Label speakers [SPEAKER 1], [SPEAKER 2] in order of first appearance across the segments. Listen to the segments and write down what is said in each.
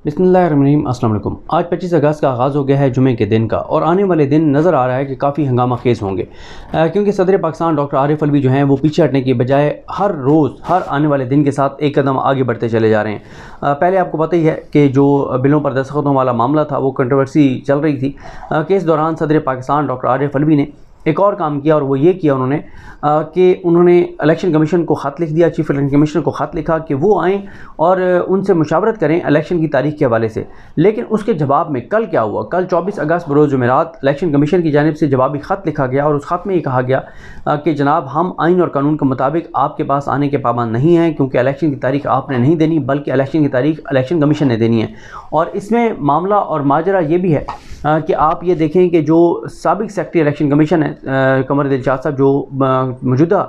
[SPEAKER 1] बिस्मिल्लाहिर्रहमानिर्रहीम। अस्सलाम वालेकुम। आज 25 अगस्त का आगाज़ हो गया है जुमे के दिन का, और आने वाले दिन नज़र आ रहा है कि काफ़ी हंगामा खेज़ होंगे, क्योंकि सदर पाकिस्तान डॉक्टर आरिफ अलवी जो हैं वो पीछे हटने की बजाय हर रोज़ हर आने वाले दिन के साथ एक कदम आगे बढ़ते चले जा रहे हैं। पहले आपको पता ही है कि जो बिलों पर दस्तखतों वाला मामला था वो कंट्रोवर्सी चल रही थी, कि इस दौरान सदर पाकिस्तान डॉक्टर आरिफ अलवी ने एक और काम किया, और वो ये किया उन्होंने कि उन्होंने इलेक्शन कमीशन को ख़त लिख दिया, चीफ इलेक्शन कमिश्नर को ख़त लिखा कि वो आएँ और उनसे मुशावरत करें इलेक्शन की तारीख के हवाले से। लेकिन उसके जवाब में कल क्या हुआ, कल 24 अगस्त बरोज़ जुमेरात इलेक्शन कमीशन की जानिब से जवाबी ख़त लिखा गया, और उस ख़त में ये कहा गया कि जनाब हम आइन और कानून के मुताबिक आपके पास आने के पाबंद नहीं हैं, क्योंकि इलेक्शन की तारीख आपने नहीं देनी बल्कि इलेक्शन की तारीख इलेक्शन कमीशन ने देनी है। और इसमें मामला और माजरा ये भी है कि आप ये देखें कि जो साबिक सेक्रेटरी इलेक्शन कमीशन है कमर दिलशाद साहब, जो मौजूदा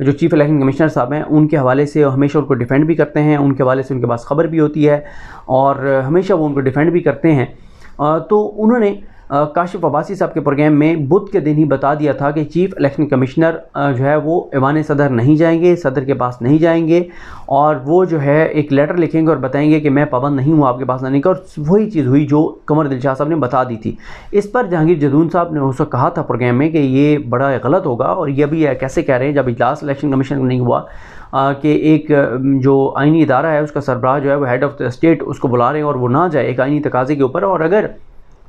[SPEAKER 1] जो चीफ इलेक्शन कमिश्नर साहब हैं, उनके हवाले से हमेशा उनको डिफेंड भी करते हैं, उनके हवाले से उनके पास ख़बर भी होती है और हमेशा वो उनको डिफेंड भी करते हैं। तो उन्होंने काशिफ अब्बासी साहब के प्रोग्राम में बुध के दिन ही बता दिया था कि चीफ इलेक्शन कमिश्नर जो है वो ऐवान सदर नहीं जाएंगे, सदर के पास नहीं जाएंगे, और वो जो है एक लेटर लिखेंगे और बताएंगे कि मैं पाबंद नहीं हूँ आपके पास आने का। और वही चीज़ हुई जो कमर दिलशाद साहब ने बता दी थी। इस पर जहांगीर जदून साहब ने उस वक्त कहा था प्रोग्राम में कि ये बड़ा गलत होगा, और ये भी कैसे कह रहे हैं जब इजलास इलेक्शन कमीशन नहीं हुआ कि एक जो आइनी इदारा है उसका सरबराह जो है वो हेड ऑफ द स्टेट उसको बुला रहे हैं और वो ना जाए एक आइनी तकाजे के ऊपर, और अगर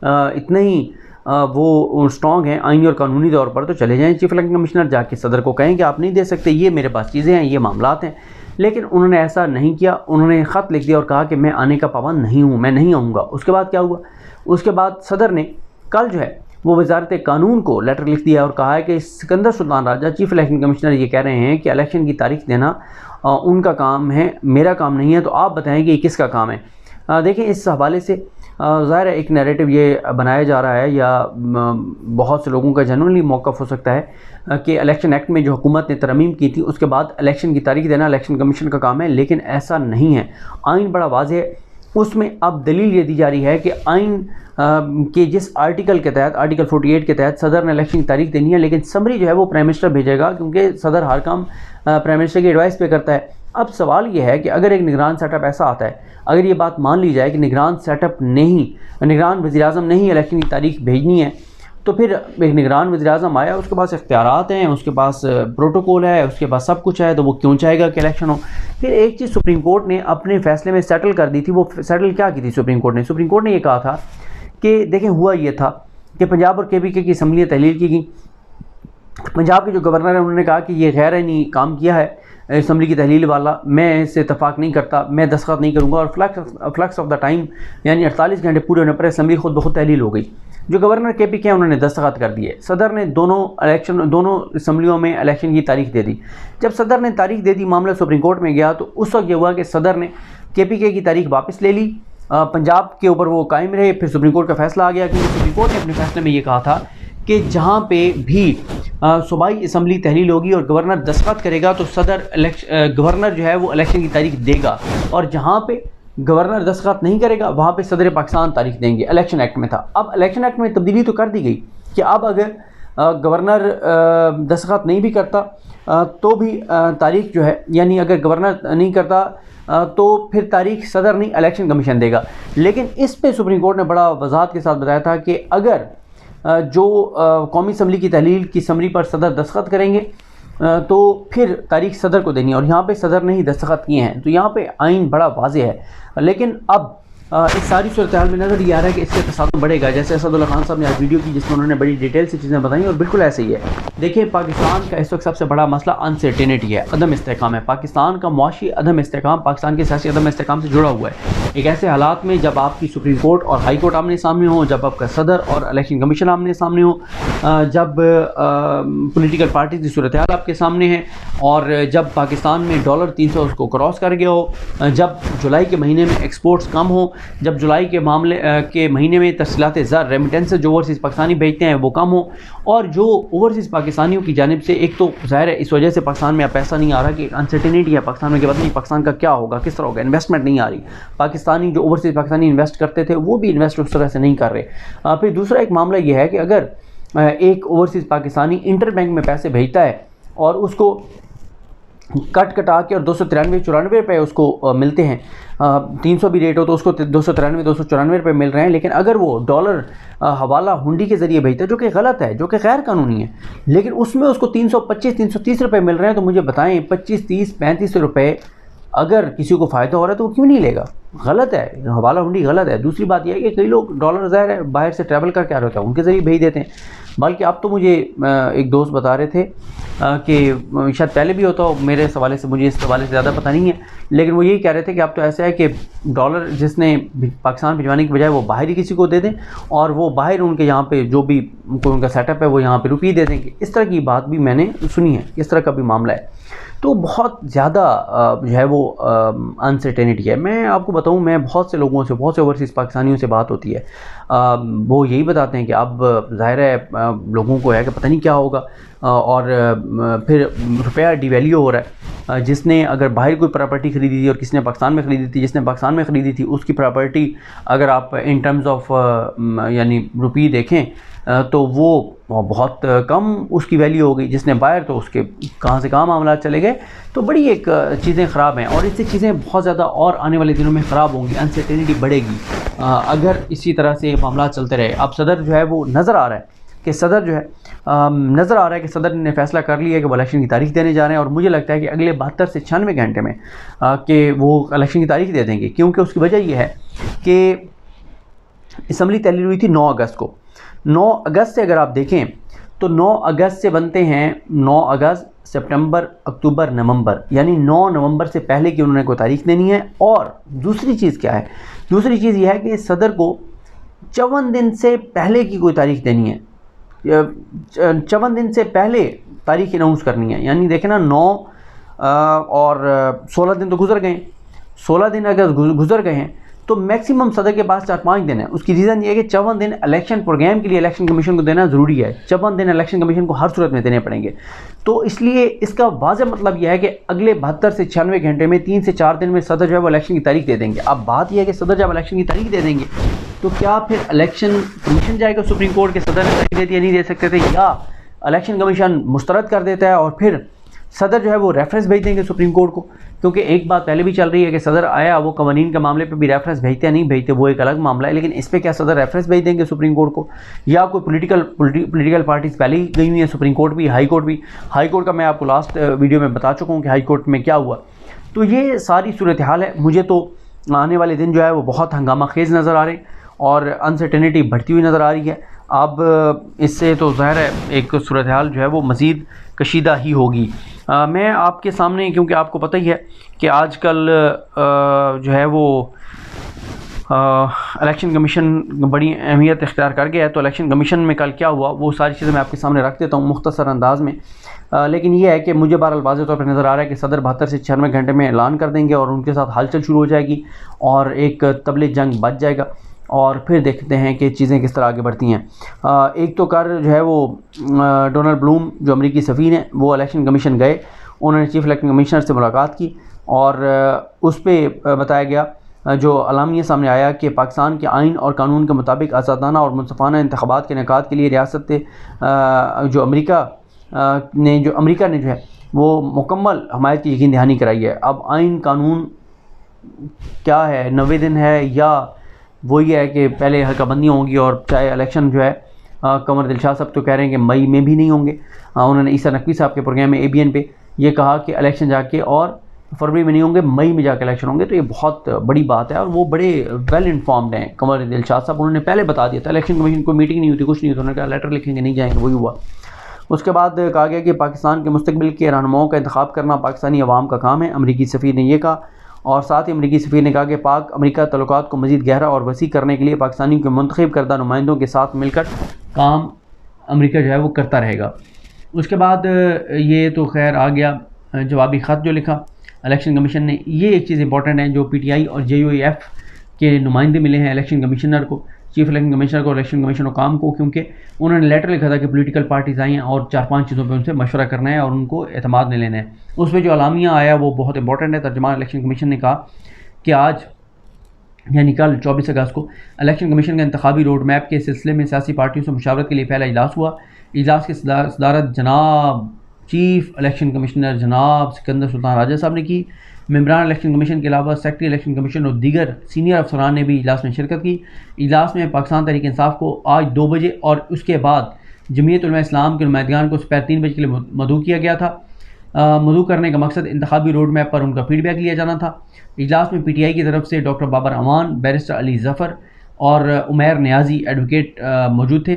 [SPEAKER 1] इतने ही वो स्ट्रॉन्ग हैं आइनी और कानूनी तौर पर तो चले जाएं चीफ इलेक्शन कमिश्नर, जाके सदर को कहें कि आप नहीं दे सकते, ये मेरे पास चीज़ें हैं, ये मामलात हैं। लेकिन उन्होंने ऐसा नहीं किया, उन्होंने ख़त लिख दिया और कहा कि मैं आने का पाबंद नहीं हूँ, मैं नहीं आऊँगा। उसके बाद क्या हुआ, उसके बाद सदर ने कल जो है वो वजारत कानून को लेटर लिख दिया और कहा है कि Sikandar Sultan Raja chief election commissioner ये कह रहे हैं कि इलेक्शन की तारीख देना उनका काम है, मेरा काम नहीं है, तो आप बताएं कि ये किसका काम है। देखें, इस हवाले से ज़ाहिर है एक नैरेटिव ये बनाया जा रहा है, या बहुत से लोगों का जनरली मौक़िफ़ हो सकता है कि इलेक्शन एक्ट में जो हुकूमत ने तरमीम की थी उसके बाद इलेक्शन की तारीख देना इलेक्शन कमीशन का काम है, लेकिन ऐसा नहीं है। आइन बड़ा वाज़ेह है, उसमें अब दलील ये दी जा रही है कि आइन के जिस आर्टिकल के तहत, आर्टिकल 48 के तहत सदर ने इलेक्शन की तारीख देनी है, लेकिन समरी जो है वो प्राइम मिनिस्टर भेजेगा, क्योंकि सदर हर काम प्राइम मिनिस्टर की एडवाइस पे करता है। अब सवाल ये है कि अगर एक निगरान सेटअप ऐसा आता है, अगर ये बात मान ली जाए कि निगरान सेटअप नहीं, निगरान वज़ीर-ए-आज़म नहीं इलेक्शन की तारीख भेजनी है, तो फिर एक निगरान वज़ीर-ए-आज़म आया, उसके पास इख्तियारात हैं, उसके पास प्रोटोकॉल है, उसके पास सब कुछ है, तो वो क्यों चाहेगा कि इलेक्शन हो। फिर एक चीज़ सुप्रीम कोर्ट ने अपने फैसले में सेटल कर दी थी, वो सेटल क्या की थी सुप्रीम कोर्ट ने ये कहा था कि देखें हुआ ये था कि पंजाब और KPK की असम्बलियाँ तहलील की गई। पंजाब के जो गवर्नर हैं उन्होंने कहा कि ये गैर आईनी काम किया है असम्बली की तहलील वाला, मैं इससे इतफाक़ नहीं करता, मैं दस्तखत नहीं करूँगा, और फ्लक्स ऑफ द टाइम यानी 48 घंटे पूरे होने पर असम्बली खुद बहुत तहलील हो गई। जो गवर्नर KPK हैं उन्होंने दस्तखत कर दिए, सदर ने दोनों असम्बलियों में इलेक्शन की तारीख दे दी। जब सदर ने तारीख दे दी, मामला सुप्रीम कोर्ट में गया, तो उस वक्त ये हुआ कि सदर ने KPK की तारीख वापस ले ली, पंजाब के ऊपर वो कायम रहे। फिर सुप्रीम कोर्ट का फैसला आ गया, क्योंकि सुप्रीम कोर्ट ने अपने फैसले में ये कहा था कि जहाँ पे भी सूबाई असम्बली तहलील होगी और गवर्नर दस्तखत करेगा तो गवर्नर जो है वो इलेक्शन की तारीख देगा, और जहाँ पे गवर्नर दस्तखत नहीं करेगा वहाँ पे सदर पाकिस्तान तारीख देंगे। इलेक्शन एक्ट में था। अब इलेक्शन एक्ट में तब्दीली तो कर दी गई कि अब अगर गवर्नर दस्तखत नहीं भी करता तो भी तारीख जो है, यानी अगर गवर्नर नहीं करता तो फिर तारीख सदर नहीं इलेक्शन कमीशन देगा। लेकिन इस पे सुप्रीम कोर्ट ने बड़ा वजाहत के साथ बताया था कि अगर जो कौमी असम्बली की तहलील की समरी पर सदर दस्तखत करेंगे तो फिर तारीख सदर को देनी है, और यहाँ पे सदर ने ही दस्तखत किए हैं, तो यहाँ पे आइन बड़ा वाज़ेह है। लेकिन अब इस सारी सूरत हाल में नज़र ये आ रहा है कि इससे तसादुम बढ़ेगा। जैसे असदुल्ला खान साहब ने आज वीडियो की जिसमें उन्होंने बड़ी डिटेल से चीज़ें बताई, और बिल्कुल ऐसे ही है। देखिए, पाकिस्तान का इस वक्त सबसे बड़ा मसला अनसर्टेनिटी है, अदम इस्तेहकाम है। पाकिस्तान का मुआशी अदम इस्तेहकाम पाकिस्तान के सियासी अदम इस्तेहकाम से जुड़ा हुआ है। एक ऐसे हालात में जब आपकी सुप्रीम कोर्ट और हाई कोर्ट आमने सामने हो, जब आपका सदर और इलेक्शन कमीशन आमने सामने हो, जब पॉलिटिकल पार्टीज की सूरत हाल आपके सामने है, और जब पाकिस्तान में डॉलर 300 उसको क्रॉस कर गया हो, जब जुलाई के महीने में एक्सपोर्ट्स कम हो, जब जुलाई के महीने में तफसीलात ज़र रेमिटेंस जो ओवरसीज़ पाकिस्तानी भेजते हैं वो कम हो, और जो ओवरसीज़ पाकिस्तानियों की जानिब से एक तो ज़ाहिर है इस वजह से पाकिस्तान में अब पैसा नहीं आ रहा कि अनसर्टेनिटी है पाकिस्तान में कि पता नहीं पाकिस्तान का क्या होगा, किस तरह होगा, इन्वेस्टमेंट नहीं आ रही। पाकिस्तानी जो ओवरसीज़ पाकिस्तानी इन्वेस्ट करते थे वो भी इन्वेस्ट उस तरह से नहीं कर रहे। फिर दूसरा एक मामला ये है कि अगर एक ओवरसीज़ पाकिस्तानी इंटर बैंक में पैसे भेजता है और उसको कट कटा के और 293-94 रुपये उसको मिलते हैं। 300 भी रेट हो तो उसको 293-294 रुपये मिल रहे हैं। लेकिन अगर वो डॉलर हवाला हुंडी के ज़रिए भेजता है, जो कि गलत है, जो कि गैर कानूनी है, लेकिन उसमें उसको 325-330 रुपये मिल रहे हैं, तो मुझे बताएं 25, 30, 35 रुपये अगर किसी को फ़ायदा हो रहा है तो वो क्यों नहीं लेगा? गलत है, हवाला हुंडी गलत है। दूसरी बात यह है कि कई लोग डॉलर ज़ाहिर है बाहर से ट्रैवल करके आ रहे होते हैं, उनके ज़रिए भेज देते हैं। बल्कि अब तो मुझे एक दोस्त बता रहे थे कि शायद पहले भी होता हो, मेरे हवाले से, मुझे इस हवाले से ज़्यादा पता नहीं है, लेकिन वो यही कह रहे थे कि अब तो ऐसा है कि डॉलर जिसने पाकिस्तान भिजवाने की बजाय वो बाहर ही किसी को दे दें और वो बाहर उनके यहाँ पे जो भी उनका सेटअप है वो यहाँ पे रुपये दे देंगे। इस तरह की बात भी मैंने सुनी है, इस तरह का भी मामला है। तो बहुत ज़्यादा जो है वो अनसर्टेनिटी है। मैं आपको बताऊं, मैं बहुत से लोगों से, बहुत से ओवरसीज़ पाकिस्तानियों से बात होती है, वो यही बताते हैं कि अब ज़ाहिर है लोगों को है कि पता नहीं क्या होगा, और फिर रुपया डिवैल्यू हो रहा है। जिसने अगर बाहर कोई प्रॉपर्टी ख़रीदी थी और किसने पाकिस्तान में ख़रीदी थी, जिसने पाकिस्तान में ख़रीदी थी उसकी प्रॉपर्टी अगर आप इन टर्म्स ऑफ यानी रुपये देखें तो वो बहुत कम उसकी वैल्यू हो गई। जिसने बाहर, तो उसके कहाँ से कहाँ मामला चले गए। तो बड़ी एक चीज़ें ख़राब हैं और इससे चीज़ें बहुत ज़्यादा और आने वाले दिनों में ख़राब होंगी, अनसर्टेनिटी बढ़ेगी अगर इसी तरह से मामला चलते रहे। अब सदर जो है वो नज़र आ रहा है कि सदर ने फ़ैसला कर लिया है कि वो इलेक्शन की तारीख देने जा रहे हैं, और मुझे लगता है कि अगले 72 से 96 घंटे में कि वो इलेक्शन की तारीख दे देंगे। क्योंकि उसकी वजह यह है कि असम्बली तहलील हुई थी 9 अगस्त को। 9 अगस्त से अगर आप देखें तो 9 अगस्त से बनते हैं 9 अगस्त, सितंबर, अक्टूबर, नवंबर, यानी 9 नवंबर से पहले की उन्होंने कोई तारीख देनी है। और दूसरी चीज़ क्या है? दूसरी चीज़ यह है कि सदर को 54 दिन से पहले की कोई तारीख देनी है, 54 दिन से पहले तारीख अनाउंस करनी है। यानी देखें ना, 9 और 16 दिन तो गुजर गए, 16 दिन अगर गुजर गए हैं तो मैक्सिमम सदर के पास 4-5 दिन है। उसकी रीज़न ये है कि 54 दिन इलेक्शन प्रोग्राम के लिए इलेक्शन कमीशन को देना ज़रूरी है। 54 दिन इलेक्शन कमीशन को हर सूरत में देने पड़ेंगे। तो इसलिए इसका वाज़ेह मतलब यह है कि अगले 72 से 96 घंटे में 3 से 4 दिन में सदर जो है वो इलेक्शन की तारीख दे देंगे। अब बात यह है कि सदर जब इलेक्शन की तारीख दे देंगे तो क्या फिर इलेक्शन कमीशन जाएगा सुप्रीम कोर्ट के सदर ने तारीख दे दी, नहीं दे सकते थे, या इलेक्शन कमीशन मुस्तरद कर देता है और फिर सदर जो है वो रेफरेंस भेज देंगे सुप्रीम कोर्ट को? क्योंकि एक बात पहले भी चल रही है कि सदर आया, वो कवानीन के मामले पे भी रेफरेंस भेजते हैं, नहीं भेजते वो एक अलग मामला है, लेकिन इस पर क्या सदर रेफरेंस भेज देंगे सुप्रीम कोर्ट को? या कोई पॉलिटिकल पार्टीज़ पहले ही गई हुई हैं, सुप्रीम कोर्ट भी, हाई कोर्ट भी। हाई कोर्ट का मैं आपको लास्ट वीडियो में बता चुका हूँ कि हाई कोर्ट में क्या हुआ। तो ये सारी सूरत हाल है। मुझे तो आने वाले दिन जो है वो बहुत हंगामा खेज़ नज़र आ रहे हैं और अनसर्टेनिटी बढ़ती हुई नज़र आ रही है। अब इससे तो ज़ाहिर है एक सूरत हाल जो है वो मज़ीद कशीदा ही होगी। मैं आपके सामने, क्योंकि आपको पता ही है कि आजकल जो है वो इलेक्शन कमीशन बड़ी अहमियत इख्तियार कर गया है, तो इलेक्शन कमीशन में कल क्या हुआ वो सारी चीज़ें मैं आपके सामने रख देता हूँ मुख्तसर अंदाज में। लेकिन ये है कि मुझे बहरहाल वाज़ेह तौर पर नज़र आ रहा है कि सदर 72 से 96 घंटे में ऐलान कर देंगे और उनके साथ हलचल शुरू हो जाएगी और एक तबले जंग बच जाएगा। और फिर देखते हैं कि चीज़ें किस तरह आगे बढ़ती हैं। एक तो कर जो है वो डोनाल्ड ब्लूम जो अमेरिकी सफ़ीर हैं वो इलेक्शन कमीशन गए, उन्होंने चीफ इलेक्शन कमिश्नर से मुलाकात की और उस पर बताया गया, जो अलामिया सामने आया कि पाकिस्तान के आइन और कानून के मुताबिक आज़ादाना और मुनसफ़ाना इंतख़ाबात के इनेकाद के लिए रियासत जो अमेरिका ने जो है वो मुकम्मल हमायत की यकीन दहानी कराई है। अब आइन कानून क्या है, 90 दिन है या वही है कि पहले हल्काबंदियाँ होंगी, और चाहे इलेक्शन जो है कमर दिलशाद साहब तो कह रहे हैं कि मई में भी नहीं होंगे। उन्होंने ईसा नकवी साहब के प्रोग्राम में ABN पे ये कहा कि इलेक्शन जाके और फरवरी में नहीं होंगे, मई में जाके इलेक्शन होंगे। तो ये बहुत बड़ी बात है और वो बड़े वेल इन्फॉर्म्ड हैं कमर दिलशाद साहब। उन्होंने पहले बता दिया था, इलेक्शन कमीशन को मीटिंग नहीं हुई थी, कुछ नहीं हुई, उन्होंने कहा लेटर लिखेंगे, नहीं जाएंगे, वही हुआ। उसके बाद कहा गया कि पाकिस्तान के मुस्तकबिल के रहनुमाओं का इंतखाब करना पाकिस्तानी अवाम का काम है, अमरीकी सफ़ीर ने यह कहा। और साथ ही अमरीकी सफ़ीर ने कहा कि पाक अमेरिका तल्लुकात को मज़ीद गहरा और वसी करने के लिए पाकिस्तानी के मुंतखब करदा नुमाइंदों के साथ मिलकर काम अमेरिका जो है वो करता रहेगा। उसके बाद ये तो खैर आ गया जवाबी ख़त जो लिखा इलेक्शन कमीशन ने। ये एक चीज़ इंपॉर्टेंट है, जो PTI और JUAF के नुमाइंदे मिले हैं इलेक्शन कमिश्नर को, चीफ इलेक्शन कमिश्नर को, इलेक्शन कमीशन और काम को, क्योंकि उन्होंने लेटर लिखा था कि पॉलिटिकल पार्टीज़ आई हैं और 4-5 चीज़ों पे उनसे मशवरा करना है और उनको एतमाद में लेना है। उसमें जो अलामिया आया वो बहुत इंपॉर्टेंट है। तर्जुमान इलेक्शन कमीशन ने कहा कि आज यानी कल 24 अगस्त को इलेक्शन कमीशन का इंतखाबी रोड मैप के सिलसिले में सियासी पार्टियों से मुशावरत के लिए पहला इजलास हुआ। इजलास की सदारत जनाब चीफ इलेक्शन कमिश्नर जनाब सिकंदर सुल्तान राजा साहब ने की। मेंबरान इलेक्शन कमीशन के अलावा सेक्रेटरी इलेक्शन कमीशन और दीगर सीनियर अफसरान ने भी इजलास में शिरकत की। इजलास में पाकिस्तान तहरीक इंसाफ को आज 2 बजे और उसके बाद जमीयत उलमा इस्लाम के नुमाइंदगान को दोपहर 3 बजे के लिए मदऊ किया गया था। मदऊ करने का मकसद इंतखाबी रोड मैप पर उनका फीडबैक लिया जाना था। इजलास में PTI की तरफ से डॉक्टर बाबर अमान, बैरिस्टर अली जफ़र और उमैर नियाजी एडवोकेट मौजूद थे।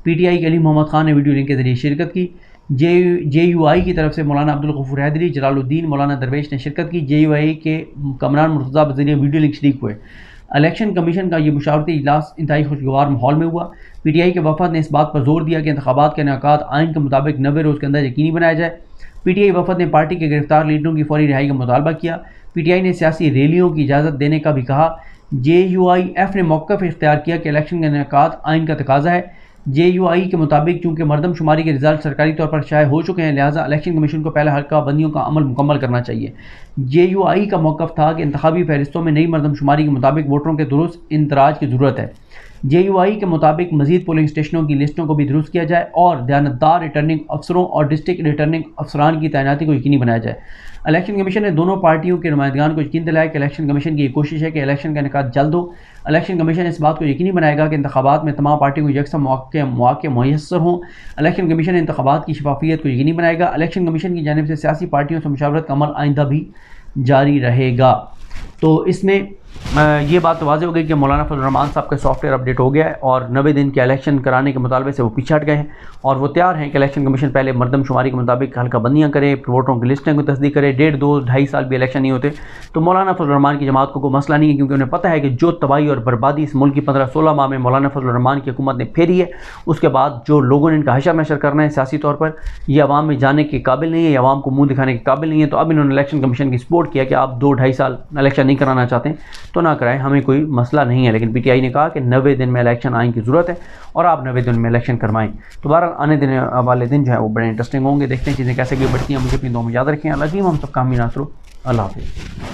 [SPEAKER 1] PTI के अली मोहम्मद खान ने वीडियो लिंक के जरिए शिरकत की। JUI की तरफ से मौलाना अब्दुल गफूर हैदरी, जलालुद्दीन, मौलाना दरवेश ने शिरकत की। JUI के कमरान मुर्तज़ा बज़रिए वीडियो लिंक शरीक हुए। इलेक्शन कमीशन का ये मुशावरती इजलास इंतहाई खुशगवार माहौल में हुआ। PTI के वफद ने इस बात पर जोर दिया कि इंतखाबात का इनेकाद आइन के मुताबिक 90 रोज़ के अंदर यकीनी बनाया जाए। PTI वफद ने पार्टी के गिरफ्तार लीडरों की फौरी रिहाई का मुतालबा किया। PTI ने सियासी रैलियों की इजाज़त देने का भी कहा। JUIF ने मौक़िफ़ इख्तियार किया कि इलेक्शन का इनेकाद आइन का तकाजा है। JUI के मुताबिक चूँकि मरदमशुमारी के रिजल्ट सरकारी तौर पर शाये हो चुके हैं, लिहाजा इलेक्शन कमीशन को पहले हल्का बंदियों का अमल मुकम्मल करना चाहिए। JUI का मौक़िफ़ था कि इंतखाबी फहरिस्तों में नई मरदमशुमारी के मुताबिक वोटरों के दुरुस्त इंदराज की ज़रूरत है। JUI के मुताबिक मज़ीद पोलिंग स्टेशनों की लिस्टों को भी दुरुस्त किया जाए और दयानतदार रिटर्निंग अफसरों और डिस्ट्रिक्ट रिटर्निंग अफसरान की तैनाती को यकीनी बनाया जाए। इलेक्शन कमीशन ने दोनों पार्टियों के नुमाइंदगान को यकीन दिलाया कि इलेक्शन कमीशन की ये कोशिश है कि इलेक्शन का इनेकाद जल्द हो। इलेक्शन कमीशन इस बात को यकीनी बनाएगा कि इंतखाबात में तमाम पार्टियों को यकसा मौके मुयस्सर हों। इलेक्शन कमीशन इंतखाबात की शफाफियत को यकीनी बनाएगा। इलेक्शन कमीशन की जानिब से सियासी पार्टियों से मुशावरत का अमल आइंदा भी जारी रहेगा। तो इसमें ये बात तो वाज़ेह हो गई कि मौलाना फजल रहमान साहब का सॉफ्टवेयर अपडेट हो गया है और 90 दिन के इलेक्शन कराने के मुतालबे से वो पीछे हट गए हैं और वो तैयार हैं कि इलेक्शन कमीशन पहले मरदमशुमारी के मुताबिक हल्का बंदियाँ करे, वोटरों की लिस्टें को तस्दीक करे। 1.5, 2, 2.5 साल भी इलेक्शन नहीं होते तो मौलाना फजल रहमान की जमात को कोई मसला नहीं है, क्योंकि उन्हें पता है कि जो तबाही और बर्बादी इस मुल्क की 15-16 माह में मौलाना फजल रहमान की हुकूमत ने फेरी है, उसके बाद जो लोगों ने इनका हशर नशर करना है सियासी तौर पर, ये अवाम में जाने के काबिल नहीं है, अवाम को मुँह दिखाने के काबिल नहीं है। तो अब इन्होंने इलेक्शन कमीशन की सपोर्ट किया कि आप 2-2.5 साल इलेक्शन नहीं कराना चाहते हैं तो ना कराएं, हमें कोई मसला नहीं है। लेकिन PTI ने कहा कि 90 दिन में इलेक्शन आने की ज़रूरत है और आप 90 दिन में इलेक्शन करवाएं। तो बहरहाल आने वाले दिन जो है वो बड़े इंटरेस्टिंग होंगे। देखते हैं चीज़ें कैसे आगे बढ़ती हैं। मुझे अपनी दुआ में याद रखें। अल्लाह हम सब काम नासरो। अल्लाह हाफ़िज़।